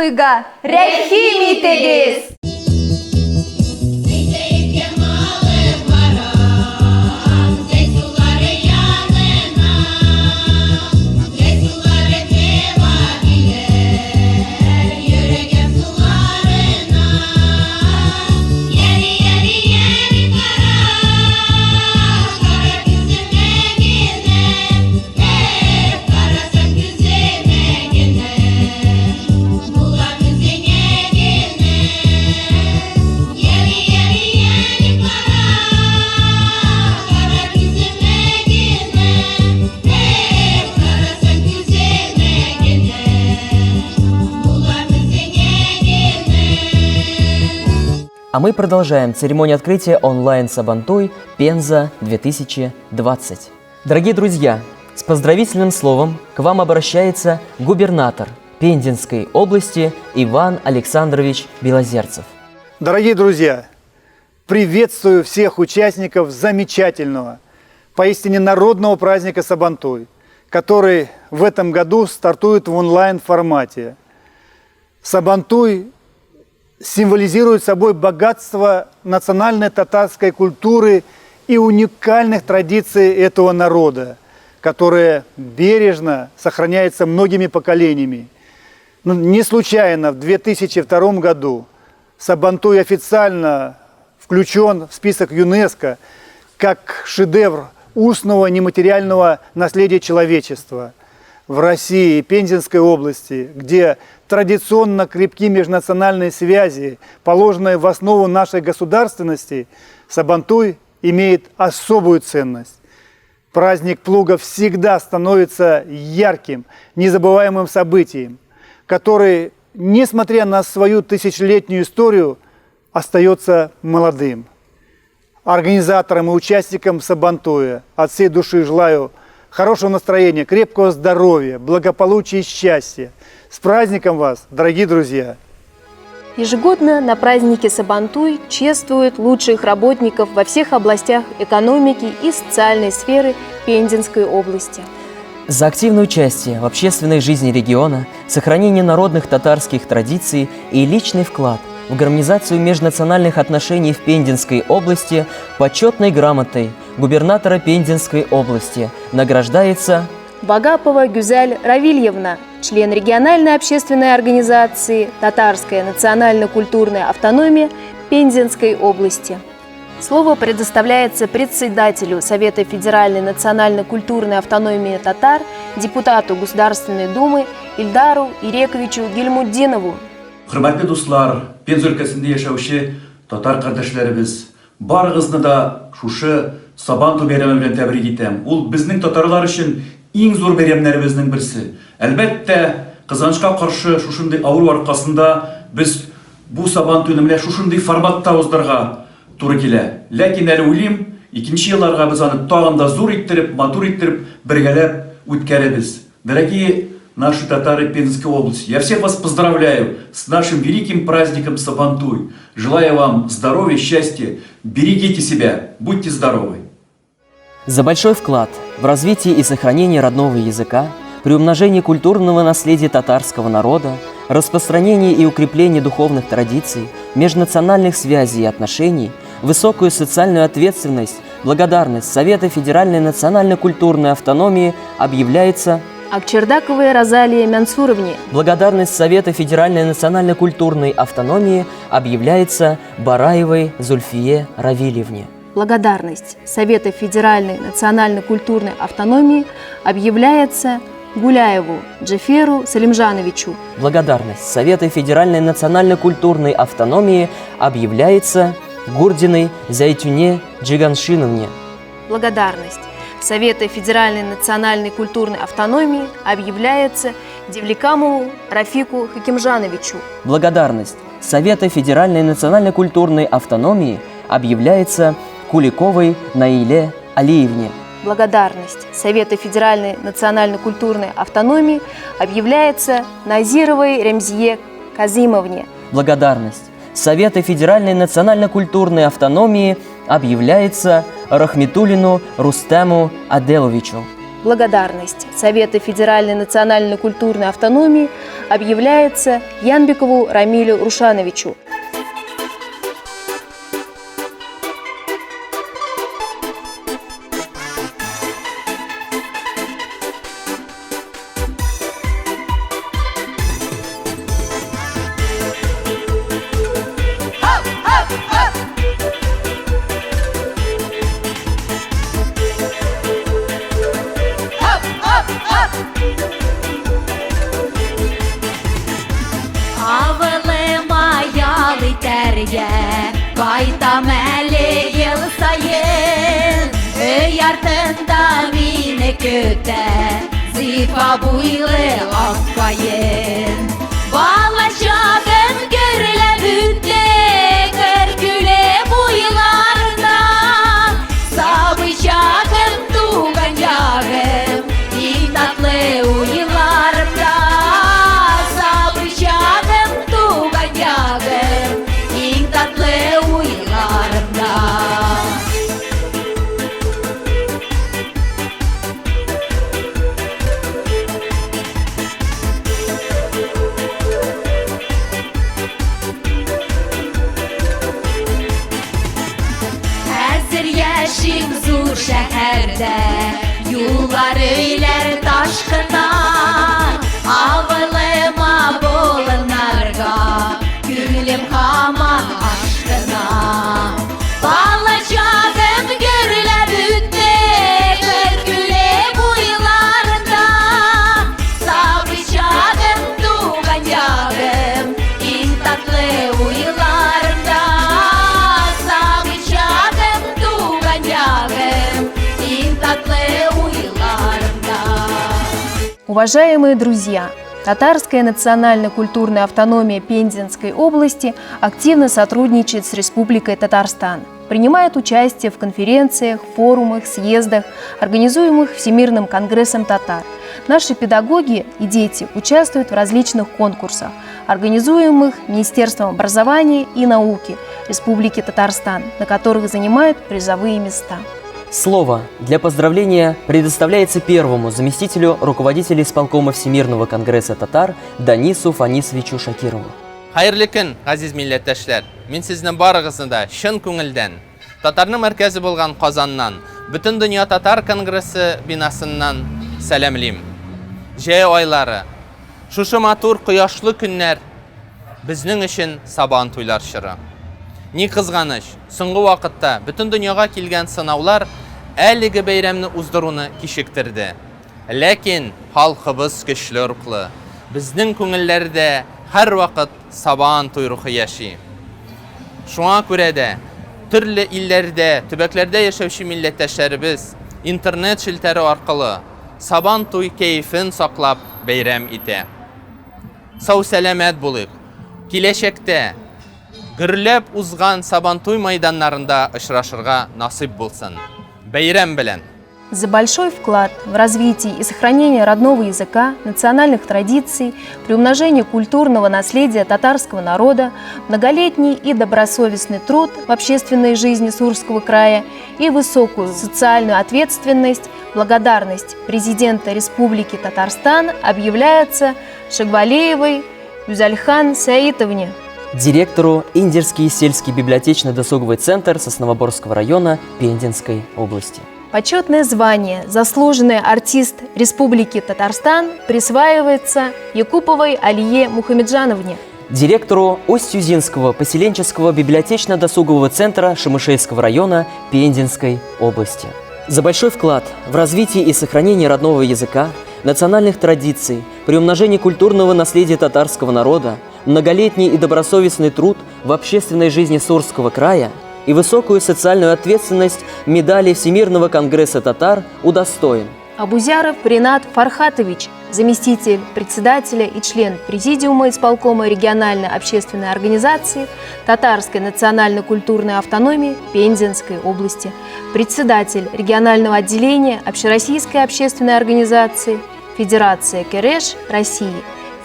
Сабантуйга рәхим итегез! А мы продолжаем церемонию открытия онлайн Сабантуй Пенза 2020. Дорогие друзья, с поздравительным словом к вам обращается губернатор Пензенской области Иван Александрович Белозерцев. Дорогие друзья, приветствую всех участников замечательного, поистине народного праздника Сабантуй, который в этом году стартует в онлайн-формате. Сабантуй символизирует собой богатство национальной татарской культуры и уникальных традиций этого народа, которые бережно сохраняются многими поколениями. Не случайно в 2002 году Сабантуй официально включен в список ЮНЕСКО как шедевр устного нематериального наследия человечества. В России и Пензенской области, где традиционно крепки межнациональные связи, положенные в основу нашей государственности, Сабантуй имеет особую ценность. Праздник плуга всегда становится ярким, незабываемым событием, который, несмотря на свою тысячелетнюю историю, остается молодым. Организаторам и участникам Сабантуя от всей души желаю хорошего настроения, крепкого здоровья, благополучия и счастья. С праздником вас, дорогие друзья! Ежегодно на празднике Сабантуй чествуют лучших работников во всех областях экономики и социальной сферы Пензенской области. За активное участие в общественной жизни региона, сохранение народных татарских традиций и личный вклад в гармонизацию межнациональных отношений в Пензенской области почетной грамотой губернатора Пензенской области награждается Багапова Гюзаль Равильевна, член региональной общественной организации «Татарская национально-культурная автономия» Пензенской области. Слово предоставляется председателю Совета Федеральной национально-культурной автономии татар, депутату Государственной Думы Ильдару Ирековичу Гильмуддинову. Hürmetli dostlar, Penza өлкәсендә яшәүче татар кардәшләребез, барыгызны да шушы Сабантуй бәйрәме белән тәбрик итәм. Ул безнең татарлар өчен иң зур бәйрәмнәребезнең берсе. Әлбәттә, кызганычка каршы шушындый авыру аркасында без бу Сабантуйны менә шушындый форматта уздырырга туры килә. Ләкин әле уйлыйм, икенче елларга без аны тагын да зур иттереп, матур иттереп, бергәләп үткәрәбез. Дорогие наши татары Пензенской области, я всех вас поздравляю с нашим великим праздником Сабантуй. Желаю вам здоровья, счастья, берегите себя, будьте здоровы. За большой вклад в развитие и сохранение родного языка, при умножении культурного наследия татарского народа, распространении и укреплении духовных традиций, межнациональных связей и отношений, высокую социальную ответственность, благодарность Совета Федеральной национально-культурной автономии объявляется Акчердаковой Розалии Мансуровне. Благодарность Совета Федеральной национально-культурной автономии объявляется Бараевой Зульфие Равильевне. Благодарность Совета Федеральной национально-культурной автономии объявляется Гуляеву Джаферу Салимжановичу. Благодарность Совета Федеральной национально-культурной автономии объявляется Гурдиной Зайтюне Джиганшиновне. Благодарность Совета Федеральной национальной культурной автономии объявляется Девликамову Рафику Хакимжановичу. Благодарность Совета Федеральной национально-культурной автономии объявляется Куликовой Наиле Алиевне. Благодарность Совета Федеральной национально-культурной автономии объявляется Назировой Ремзие Казимовне. Благодарность Совета Федеральной национально-культурной автономии объявляется Рахметуллину Рустему Аделовичу. благодарность Совета Федеральной национальной культурной автономии объявляется Янбекову Рамилю Рушановичу. Kayta mele yıl sayın Öy артында mine köte Zifa bu yılı akkayın Bala şagın görüle bütte Kırküle bu yıllarda Sabı şagın tuğan yağım İyi tatlı o yıllarımda Sabı şagın tuğan yağım İyi tatlı o yıllarımda Zor şehirde yollar öyler taşkından Avılıma bolunarga gülüm haman aşkına Balacağım görüle bütte Kırküle bu yıllarda Sabıcağım doğacağım İn tatlı o yıllarda Sabıcağım doğacağım İn tatlı o yıllarda Уважаемые друзья, Татарская национально-культурная автономия Пензенской области активно сотрудничает с Республикой Татарстан, принимает участие в конференциях, форумах, съездах, организуемых Всемирным конгрессом татар. Наши педагоги и дети участвуют в различных конкурсах, организуемых Министерством образования и науки Республики Татарстан, на которых занимают призовые места. Слово для поздравления предоставляется первому заместителю руководителя исполкома Всемирного конгресса татар Данису Фанисовичу Шакирову. Хайырлы көн, газиз милләттәшләр. Мин сезнең барыгызны да чын күңелдән, Татарның мәркәзе булган Казаннан, Бөтен дөнья татар конгрессы бинасыннан сәламлим. Җәй айлары, шушы матур кояшлы көннәр безнең өчен Сабан туйлар чоры. Ни кызганыч, соңгы вакытта бөтен дөньяга килгән сынаулар әлеге бәйрәмне уздыруны кичектерде. Ләкин халкыбыз көчле рухлы. Безнең күңелләрдә һәр вакыт Сабан туй рухы яши. Шуңа күрә дә төрле илләрдә, төбәкләрдә яшәүче милләттәшләребез интернет шелтәре аркылы Сабан туй кәефен саклап бәйрәм итә. Сау сәламәт булыйк. Киләчәктә гөрләп узган Сабантуй майданнарында очрашырга насыйп булсын. Бәйрәм белән! За большой вклад в развитие и сохранение родного языка, национальных традиций, приумножение культурного наследия татарского народа, многолетний и добросовестный труд в общественной жизни Сурского края и высокую социальную ответственность, благодарность президента Республики Татарстан объявляется Шагвалеевой Юзальхан Саитовне, Директору Индерский сельский библиотечно-досуговый центр Сосновоборского района Пензенской области. Почетное звание «Заслуженный артист Республики Татарстан» присваивается Якуповой Алие Мухамеджановне. Директору Усть-Юзинского поселенческого библиотечно-досугового центра Шемышейского района Пензенской области. За большой вклад в развитие и сохранение родного языка, национальных традиций, приумножение культурного наследия татарского народа, многолетний и добросовестный труд в общественной жизни Сурского края и высокую социальную ответственность медали Всемирного конгресса татар удостоен Абузяров Ринат Фархатович, заместитель председателя и член президиума исполкома региональной общественной организации Татарской национально-культурной автономии Пензенской области, председатель регионального отделения Общероссийской общественной организации Федерация Кереш России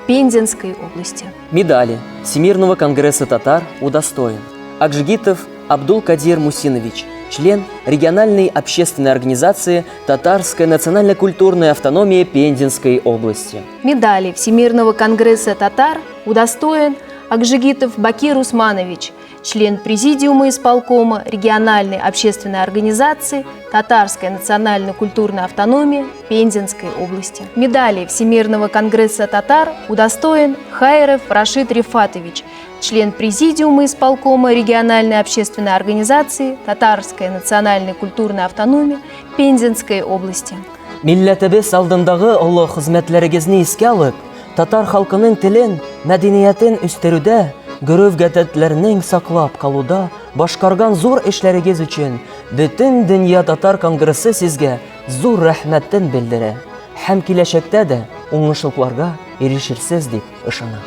в Пензенской области. Медали Всемирного конгресса татар удостоен Акжигитов Абдул-Кадир Мусинович, член региональной общественной организации «Татарская национально-культурная автономия Пензенской области». Медали Всемирного конгресса татар удостоен Акжигитов Бакир Усманович, член президиума исполкома региональной общественной организации «Татарская национально-культурная автономия Пензенской области». Медали Всемирного конгресса татар удостоен Хайров Рашид Рифатович, член президиума исполкома региональной общественной организации «Татарская национально-культурная автономия Пензенской области. Милләтебез алдындагы олы хезмәтләрегезне искә алып, татар халкының телен, мәдәниятен үстерүдә, гореф-гадәтләрен саклап калуда башкарган зур эшләрегез өчен бөтен дөнья татар конгрессы сезгә зур рәхмәтен белдерә һәм киләчәктә дә уңышлыкларга ирешерсез дип ышана.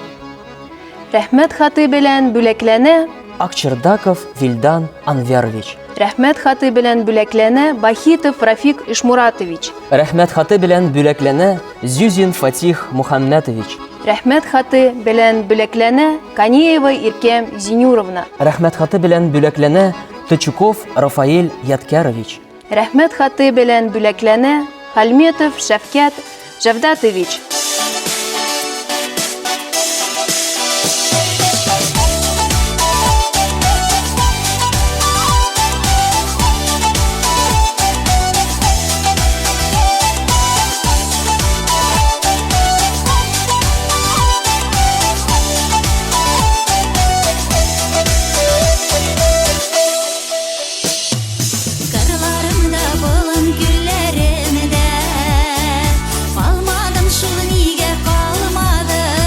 Рәхмәт хаты белән бүләкләнә Акчердаков Вильдан Анвярович. Рәхмәт хаты белән бүләкләнә Бахитов Рафик Ишмуратович. Рәхмәт хаты белән бүләкләнә Зюзин Фатих Мухаммәтович. Рәхмәт хаты белән бүләкләнә Канеева Иркем Зинюровна. Рәхмәт хаты белән бүләкләнә Тычуков Рафаэль Яткярович. Рәхмәт хаты белән бүләкләнә Хальметов Шәфкәт Җавдатович. Кырларымда болын гүлләремдә, калмадым шул нигә калмадым.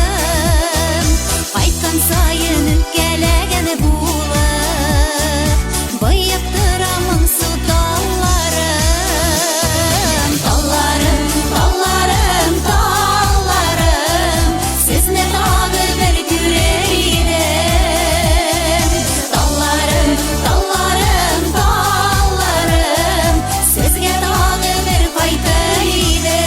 Кайткан сайын үпкәләгән булып, быеп торамын су талларым. Талларым, талларым, талларым, сезне тагы бер күрер идем. Талларым, талларым, талларым, сезгә тагы бер кайтыр идем.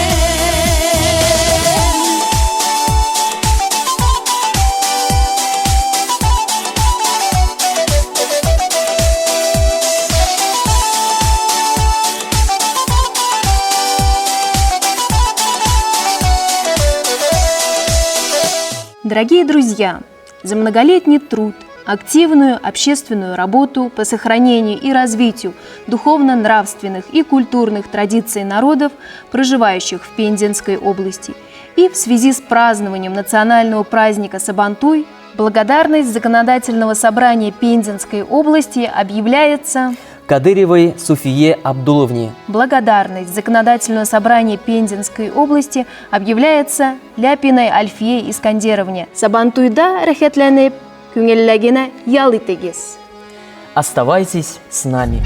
Дорогие друзья, за многолетний труд, активную общественную работу по сохранению и развитию духовно-нравственных и культурных традиций народов, проживающих в Пензенской области, и в связи с празднованием национального праздника Сабантуй, благодарность Законодательного собрания Пензенской области объявляется Кадыревой Суфие Абдуловне. благодарность Законодательного собрания Пензенской области объявляется Ляпиной Альфие Искандеровне. Сабантуйда рәхәтләнеп, күңелләгенә ял итегез. Оставайтесь с нами.